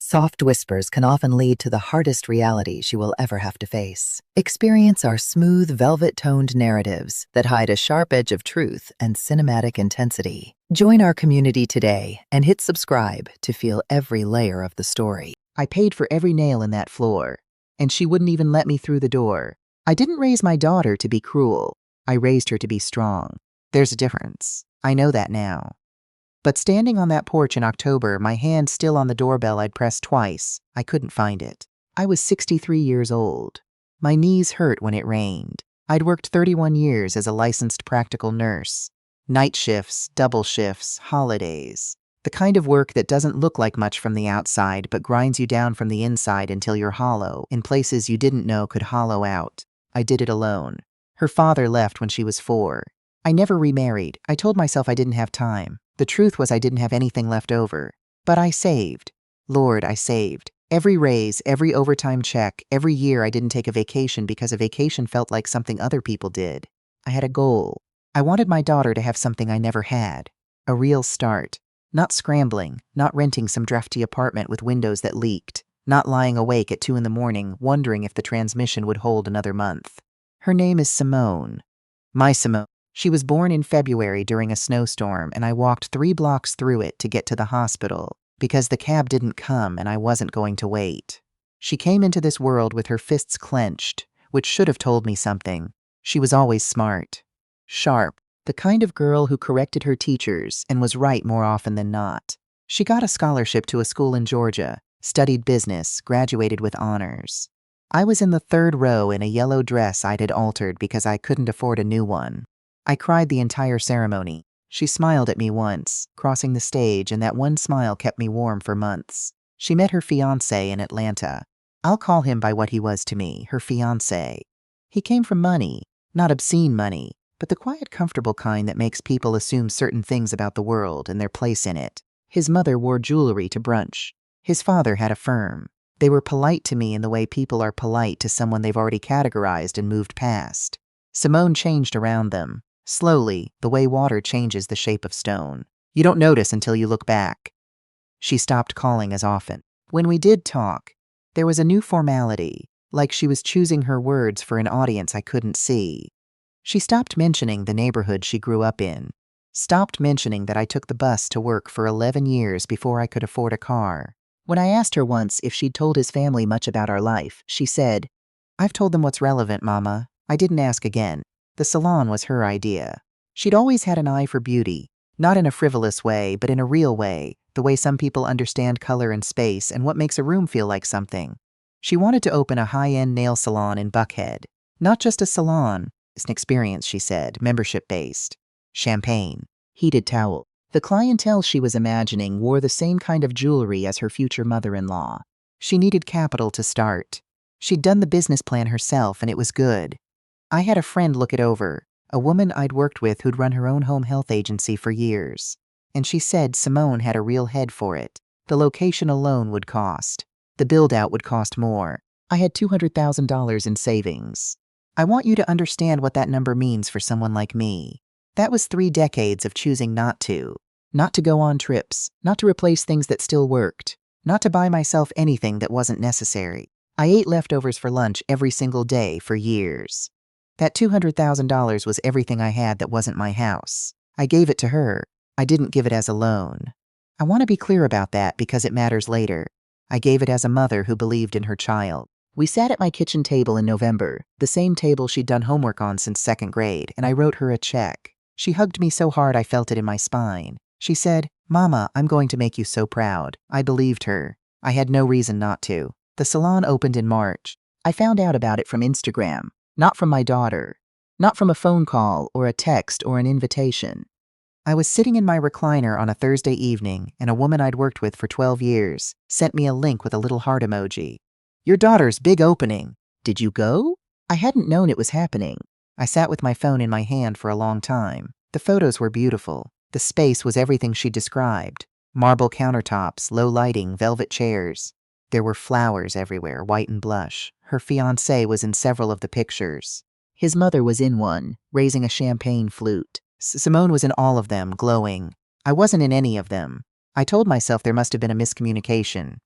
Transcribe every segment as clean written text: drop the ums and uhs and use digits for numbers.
Soft whispers can often lead to the hardest realities you will ever have to face. Experience our smooth, velvet-toned narratives that hide a sharp edge of truth and cinematic intensity. Join our community today and hit subscribe to feel every layer of the story. I paid for every nail in that floor, and she wouldn't even let me through the door. I didn't raise my daughter to be cruel. I raised her to be strong. There's a difference. I know that now. But standing on that porch in October, my hand still on the doorbell I'd pressed twice, I couldn't find it. I was 63 years old. My knees hurt when it rained. I'd worked 31 years as a licensed practical nurse. Night shifts, double shifts, holidays. The kind of work that doesn't look like much from the outside but grinds you down from the inside until you're hollow in places you didn't know could hollow out. I did it alone. Her father left when she was 4. I never remarried. I told myself I didn't have time. The truth was I didn't have anything left over. But I saved. Lord, I saved. Every raise, every overtime check, every year I didn't take a vacation because a vacation felt like something other people did. I had a goal. I wanted my daughter to have something I never had. A real start. Not scrambling, not renting some drafty apartment with windows that leaked, not lying awake at 2 in the morning wondering if the transmission would hold another month. Her name is Simone. My Simone. She was born in February during a snowstorm, and I walked 3 blocks through it to get to the hospital because the cab didn't come and I wasn't going to wait. She came into this world with her fists clenched, which should have told me something. She was always smart, sharp, the kind of girl who corrected her teachers and was right more often than not. She got a scholarship to a school in Georgia, studied business, graduated with honors. I was in the 3rd row in a yellow dress I'd had altered because I couldn't afford a new one. I cried the entire ceremony. She smiled at me once, crossing the stage, and that one smile kept me warm for months. She met her fiancé in Atlanta. I'll call him by what he was to me, her fiancé. He came from money, not obscene money, but the quiet, comfortable kind that makes people assume certain things about the world and their place in it. His mother wore jewelry to brunch. His father had a firm. They were polite to me in the way people are polite to someone they've already categorized and moved past. Simone changed around them. Slowly, the way water changes the shape of stone. You don't notice until you look back. She stopped calling as often. When we did talk, there was a new formality, like she was choosing her words for an audience I couldn't see. She stopped mentioning the neighborhood she grew up in. Stopped mentioning that I took the bus to work for 11 years before I could afford a car. When I asked her once if she'd told his family much about our life, she said, "I've told them what's relevant, Mama." I didn't ask again. The salon was her idea. She'd always had an eye for beauty, not in a frivolous way, but in a real way, the way some people understand color and space and what makes a room feel like something. She wanted to open a high-end nail salon in Buckhead. Not just a salon, it's an experience, she said, membership-based. Champagne, heated towel. The clientele she was imagining wore the same kind of jewelry as her future mother-in-law. She needed capital to start. She'd done the business plan herself, and it was good. I had a friend look it over, a woman I'd worked with who'd run her own home health agency for years. And she said Simone had a real head for it. The location alone would cost. The build-out would cost more. I had $200,000 in savings. I want you to understand what that number means for someone like me. That was 3 decades of choosing not to. Not to go on trips, not to replace things that still worked, not to buy myself anything that wasn't necessary. I ate leftovers for lunch every single day for years. That $200,000 was everything I had that wasn't my house. I gave it to her. I didn't give it as a loan. I want to be clear about that because it matters later. I gave it as a mother who believed in her child. We sat at my kitchen table in November, the same table she'd done homework on since 2nd grade, and I wrote her a check. She hugged me so hard I felt it in my spine. She said, "Mama, I'm going to make you so proud." I believed her. I had no reason not to. The salon opened in March. I found out about it from Instagram. Not from my daughter. Not from a phone call or a text or an invitation. I was sitting in my recliner on a Thursday evening, and a woman I'd worked with for 12 years sent me a link with a little heart emoji. "Your daughter's big opening. Did you go?" I hadn't known it was happening. I sat with my phone in my hand for a long time. The photos were beautiful. The space was everything she described. Marble countertops, low lighting, velvet chairs. There were flowers everywhere, white and blush. Her fiancé was in several of the pictures. His mother was in one, raising a champagne flute. Simone was in all of them, glowing. I wasn't in any of them. I told myself there must have been a miscommunication.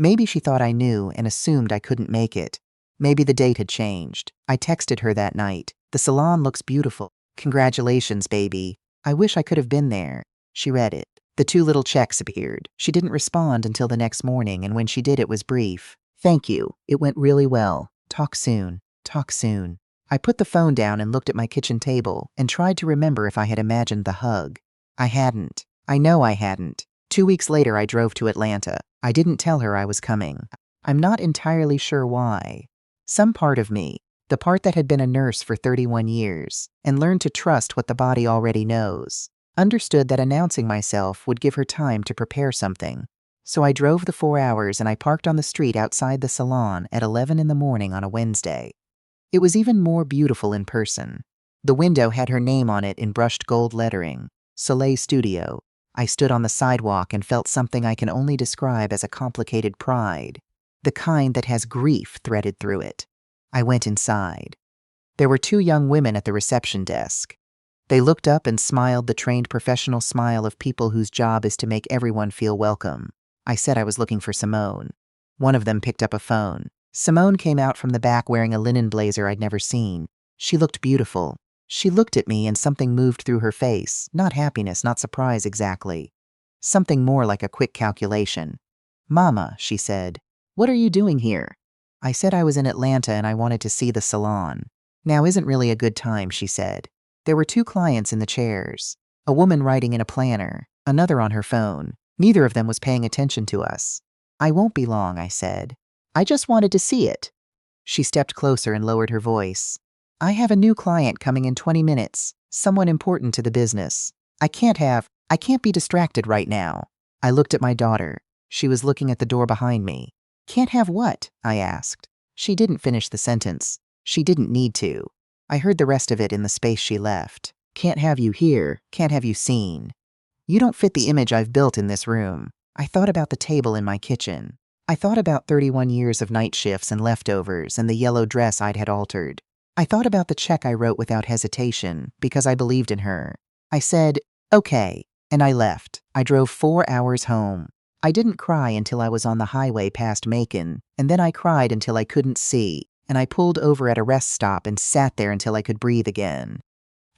Maybe she thought I knew and assumed I couldn't make it. Maybe the date had changed. I texted her that night. "The salon looks beautiful. Congratulations, baby. I wish I could have been there." She read it. The 2 little checks appeared. She didn't respond until the next morning, and when she did, it was brief. "Thank you. It went really well. Talk soon. Talk soon." I put the phone down and looked at my kitchen table and tried to remember if I had imagined the hug. I hadn't. I know I hadn't. 2 weeks later, I drove to Atlanta. I didn't tell her I was coming. I'm not entirely sure why. Some part of me, the part that had been a nurse for 31 years and learned to trust what the body already knows, understood that announcing myself would give her time to prepare something. So I drove the 4 hours and I parked on the street outside the salon at 11 in the morning on a Wednesday. It was even more beautiful in person. The window had her name on it in brushed gold lettering, Salon Studio. I stood on the sidewalk and felt something I can only describe as a complicated pride, the kind that has grief threaded through it. I went inside. There were 2 young women at the reception desk. They looked up and smiled the trained professional smile of people whose job is to make everyone feel welcome. I said I was looking for Simone. One of them picked up a phone. Simone came out from the back wearing a linen blazer I'd never seen. She looked beautiful. She looked at me and something moved through her face, not happiness, not surprise exactly. Something more like a quick calculation. "Mama," she said, "what are you doing here?" I said I was in Atlanta and I wanted to see the salon. "Now isn't really a good time," she said. There were 2 clients in the chairs, a woman writing in a planner, another on her phone. Neither of them was paying attention to us. "I won't be long," I said. "I just wanted to see it." She stepped closer and lowered her voice. "I have a new client coming in 20 minutes, someone important to the business. I can't be distracted right now." I looked at my daughter. She was looking at the door behind me. "Can't have what?" I asked. She didn't finish the sentence. She didn't need to. I heard the rest of it in the space she left. "Can't have you here, can't have you seen. You don't fit the image I've built in this room." I thought about the table in my kitchen. I thought about 31 years of night shifts and leftovers and the yellow dress I'd had altered. I thought about the check I wrote without hesitation because I believed in her. I said, "Okay," and I left. I drove 4 hours home. I didn't cry until I was on the highway past Macon, and then I cried until I couldn't see, and I pulled over at a rest stop and sat there until I could breathe again.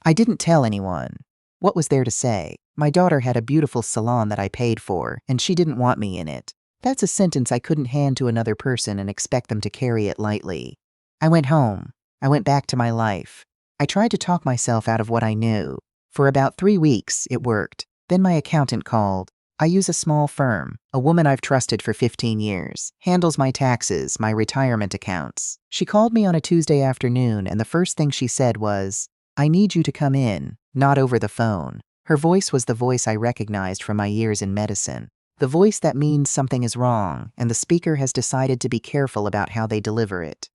I didn't tell anyone. What was there to say? My daughter had a beautiful salon that I paid for, and she didn't want me in it. That's a sentence I couldn't hand to another person and expect them to carry it lightly. I went home. I went back to my life. I tried to talk myself out of what I knew. For about 3 weeks, it worked. Then my accountant called. I use a small firm. A woman I've trusted for 15 years. Handles my taxes, my retirement accounts. She called me on a Tuesday afternoon, and the first thing she said was, "I need you to come in," not over the phone. Her voice was the voice I recognized from my years in medicine. The voice that means something is wrong, and the speaker has decided to be careful about how they deliver it.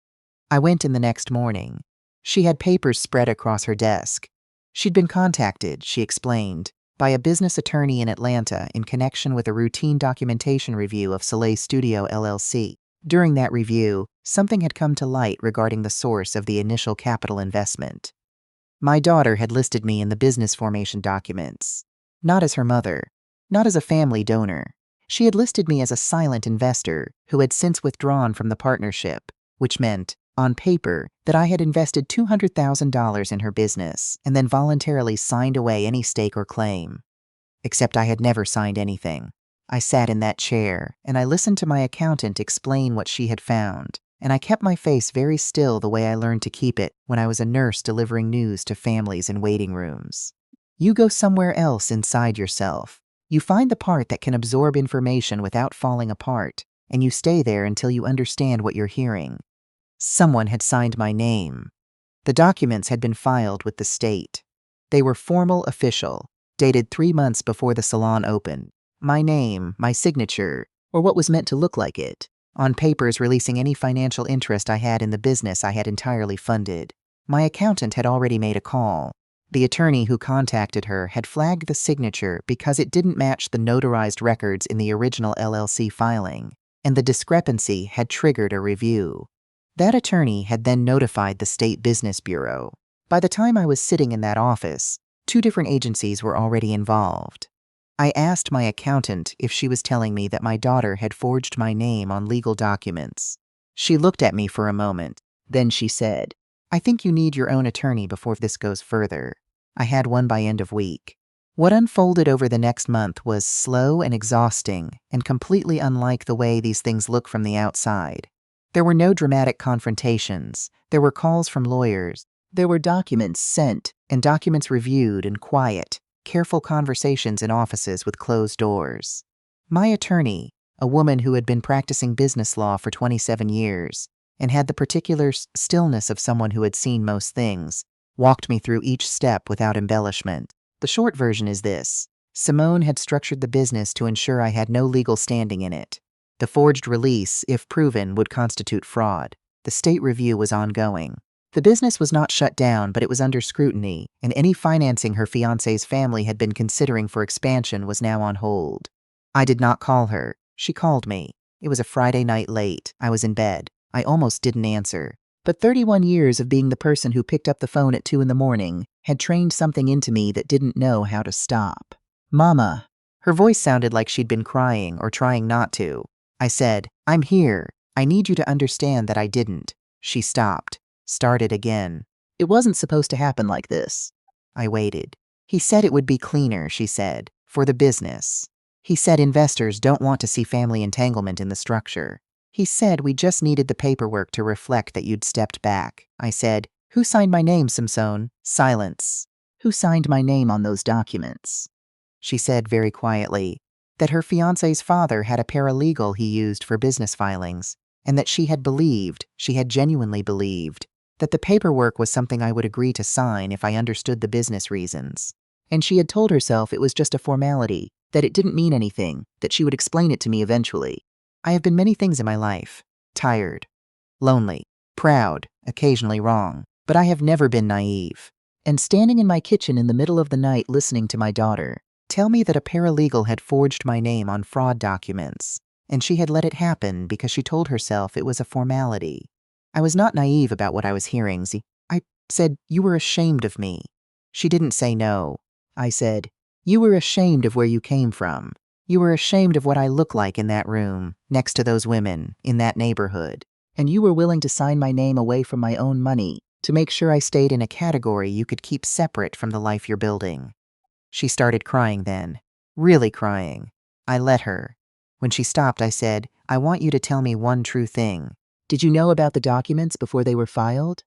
I went in the next morning. She had papers spread across her desk. She'd been contacted, she explained, by a business attorney in Atlanta in connection with a routine documentation review of Salon Studio LLC. During that review, something had come to light regarding the source of the initial capital investment. My daughter had listed me in the business formation documents, not as her mother, not as a family donor. She had listed me as a silent investor who had since withdrawn from the partnership, which meant, on paper, that I had invested $200,000 in her business and then voluntarily signed away any stake or claim. Except I had never signed anything. I sat in that chair, and I listened to my accountant explain what she had found, and I kept my face very still the way I learned to keep it when I was a nurse delivering news to families in waiting rooms. You go somewhere else inside yourself. You find the part that can absorb information without falling apart, and you stay there until you understand what you're hearing. Someone had signed my name. The documents had been filed with the state. They were formal, official, dated 3 months before the salon opened. My name, my signature, or what was meant to look like it, on papers releasing any financial interest I had in the business I had entirely funded. My accountant had already made a call. The attorney who contacted her had flagged the signature because it didn't match the notarized records in the original LLC filing, and the discrepancy had triggered a review. That attorney had then notified the State Business Bureau. By the time I was sitting in that office, 2 different agencies were already involved. I asked my accountant if she was telling me that my daughter had forged my name on legal documents. She looked at me for a moment. Then she said, "I think you need your own attorney before this goes further." I had one by end of week. What unfolded over the next month was slow and exhausting and completely unlike the way these things look from the outside. There were no dramatic confrontations. There were calls from lawyers. There were documents sent and documents reviewed in quiet, careful conversations in offices with closed doors. My attorney, a woman who had been practicing business law for 27 years and had the particular stillness of someone who had seen most things, walked me through each step without embellishment. The short version is this. Simone had structured the business to ensure I had no legal standing in it. The forged release, if proven, would constitute fraud. The state review was ongoing. The business was not shut down, but it was under scrutiny, and any financing her fiancé's family had been considering for expansion was now on hold. I did not call her. She called me. It was a Friday night late. I was in bed. I almost didn't answer. But 31 years of being the person who picked up the phone at 2 in the morning had trained something into me that didn't know how to stop. "Mama." Her voice sounded like she'd been crying or trying not to. I said, "I'm here. I need you to understand that I didn't." She stopped. Started again. "It wasn't supposed to happen like this." I waited. "He said it would be cleaner," she said, "for the business. He said investors don't want to see family entanglement in the structure. He said we just needed the paperwork to reflect that you'd stepped back." I said, "Who signed my name, Simone?" Silence. "Who signed my name on those documents?" She said very quietly that her fiancé's father had a paralegal he used for business filings, and that she had genuinely believed, that the paperwork was something I would agree to sign if I understood the business reasons. And she had told herself it was just a formality, that it didn't mean anything, that she would explain it to me eventually. I have been many things in my life. Tired, lonely, proud, occasionally wrong, but I have never been naive. And standing in my kitchen in the middle of the night listening to my daughter tell me that a paralegal had forged my name on fraud documents, and she had let it happen because she told herself it was a formality. I was not naive about what I was hearing. I said, "You were ashamed of me." She didn't say no. I said, "You were ashamed of where you came from. You were ashamed of what I look like in that room, next to those women, in that neighborhood. And you were willing to sign my name away from my own money to make sure I stayed in a category you could keep separate from the life you're building." She started crying then. Really crying. I let her. When she stopped, I said, "I want you to tell me one true thing. Did you know about the documents before they were filed?"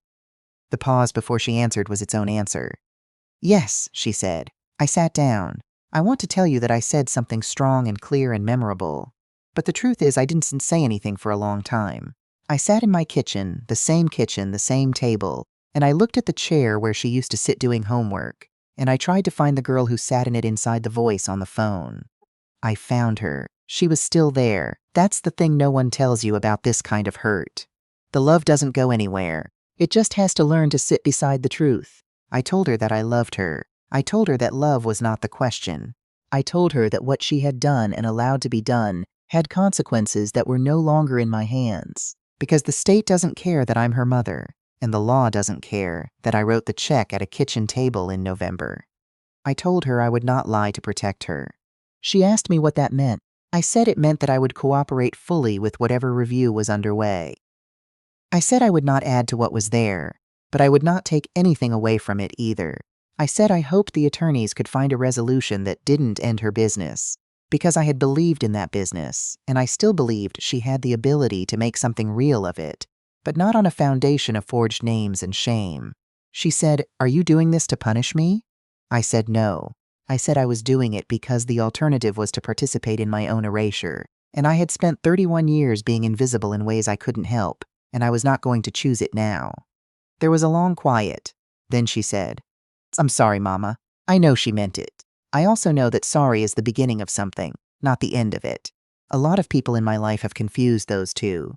The pause before she answered was its own answer. "Yes," she said. I sat down. "I want to tell you that I said something strong and clear and memorable. But the truth is I didn't say anything for a long time. I sat in my kitchen, the same table, and I looked at the chair where she used to sit doing homework, and I tried to find the girl who sat in it inside the voice on the phone. I found her. She was still there. That's the thing no one tells you about this kind of hurt. The love doesn't go anywhere. It just has to learn to sit beside the truth." I told her that I loved her. I told her that love was not the question. I told her that what she had done and allowed to be done had consequences that were no longer in my hands. Because the state doesn't care that I'm her mother, and the law doesn't care that I wrote the check at a kitchen table in November. I told her I would not lie to protect her. She asked me what that meant. I said it meant that I would cooperate fully with whatever review was underway. I said I would not add to what was there, but I would not take anything away from it either. I said I hoped the attorneys could find a resolution that didn't end her business, because I had believed in that business, and I still believed she had the ability to make something real of it, but not on a foundation of forged names and shame. She said, "Are you doing this to punish me?" I said no. I said I was doing it because the alternative was to participate in my own erasure, and I had spent 31 years being invisible in ways I couldn't help, and I was not going to choose it now. There was a long quiet. Then she said, "I'm sorry, Mama." I know she meant it. I also know that sorry is the beginning of something, not the end of it. A lot of people in my life have confused those two.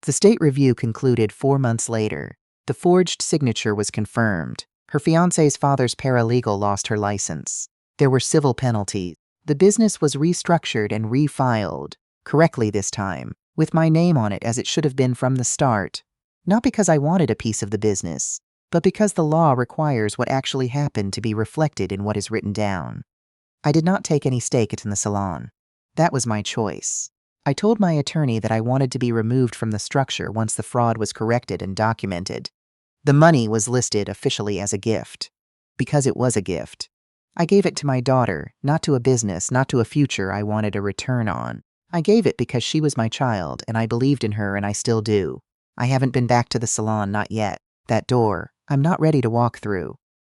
The state review concluded 4 months later. The forged signature was confirmed. Her fiancé's father's paralegal lost her license. There were civil penalties. The business was restructured and refiled, correctly this time, with my name on it as it should have been from the start. Not because I wanted a piece of the business, but because the law requires what actually happened to be reflected in what is written down. I did not take any stake in the salon. That was my choice. I told my attorney that I wanted to be removed from the structure once the fraud was corrected and documented. The money was listed officially as a gift. Because it was a gift. I gave it to my daughter, not to a business, not to a future I wanted a return on. I gave it because she was my child, and I believed in her, and I still do. I haven't been back to the salon, not yet. That door, I'm not ready to walk through.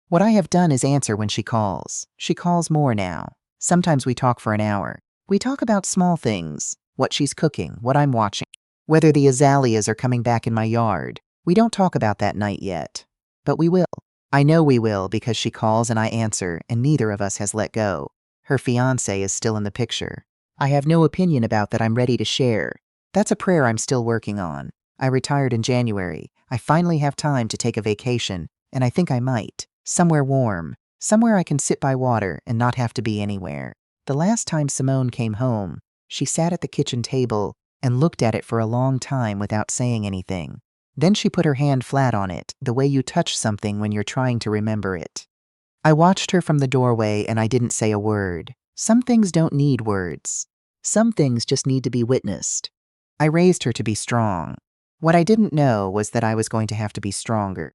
What I have done is answer when she calls. She calls more now. Sometimes we talk for an hour. We talk about small things, what she's cooking, what I'm watching, whether the azaleas are coming back in my yard. We don't talk about that night yet. But we will. I know we will because she calls and I answer, and neither of us has let go. Her fiancé is still in the picture. I have no opinion about that I'm ready to share. That's a prayer I'm still working on. I retired in January. I finally have time to take a vacation, and I think I might. Somewhere warm. Somewhere I can sit by water and not have to be anywhere. The last time Simone came home, she sat at the kitchen table and looked at it for a long time without saying anything. Then she put her hand flat on it, the way you touch something when you're trying to remember it. I watched her from the doorway and I didn't say a word. Some things don't need words. Some things just need to be witnessed. I raised her to be strong. What I didn't know was that I was going to have to be stronger.